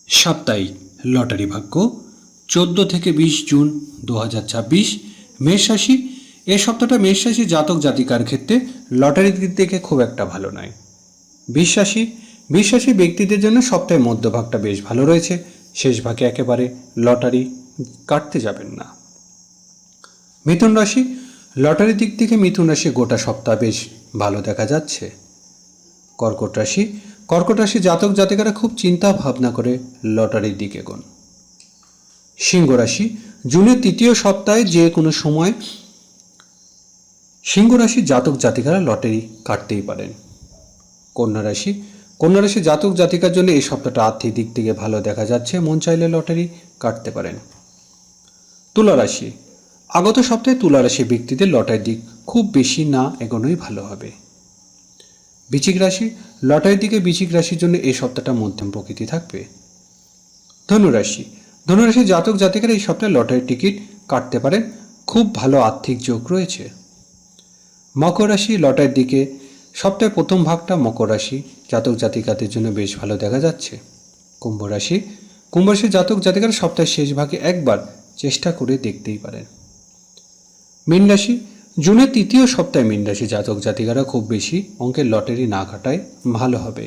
সাপ্তাহিক লটারি ভাগ্য 14 থেকে 20 জুন 2026 মেষ রাশি। এই সপ্তাহটা মেষ রাশি জাতক জাতিকার ক্ষেত্রে লটারির দিক থেকে খুব একটা ভালো নয়। বিশ্বাসী ব্যক্তিদের জন্য সপ্তাহের মধ্যভাগটা বেশ ভালো রয়েছে। শেষ ভাগে একেবারে লটারি কাটতে যাবেন না। মিথুন রাশি, লটারির দিক থেকে মিথুন রাশি গোটা সপ্তাহ বেশ ভালো দেখা যাচ্ছে। কর্কট রাশি জাতক জাতিকারা খুব চিন্তা ভাবনা করে লটারির দিকে এগোন। সিংহ রাশি, জুনের তৃতীয় সপ্তাহে যে কোনো সময় সিংহ রাশি জাতক জাতিকারা লটারি কাটতেই পারেন। কন্যা রাশি জাতক জাতিকার জন্য এই সপ্তাহটা আর্থিক দিক থেকে ভালো দেখা যাচ্ছে, মন চাইলে লটারি কাটতে পারেন। তুলা রাশি, আগত সপ্তাহে তুলা রাশি ব্যক্তিদের লটারির দিক খুব বেশি না এগোনোই ভালো হবে। বৃশ্চিক রাশি, লটারির দিকে বৃশ্চিক রাশির জন্য এই সপ্তাহটা মধ্যম প্রকৃতি থাকবে। ধনুরাশি জাতক জাতিকারা এই সপ্তাহে লটারির টিকিট কাটতে পারেন, খুব ভালো আর্থিক যোগ রয়েছে। মকর রাশি, লটারির দিকে সপ্তাহের প্রথম ভাগটা মকর রাশি জাতক জাতিকাদের জন্য বেশ ভালো দেখা যাচ্ছে। কুম্ভ রাশি জাতক জাতিকারা সপ্তাহের শেষ ভাগে একবার চেষ্টা করে দেখতেই পারেন। মীন রাশি, জুনের তৃতীয় সপ্তাহে মীন রাশি জাতক জাতিকারা খুব বেশি অঙ্কের লটারি না কাটায় ভালো হবে।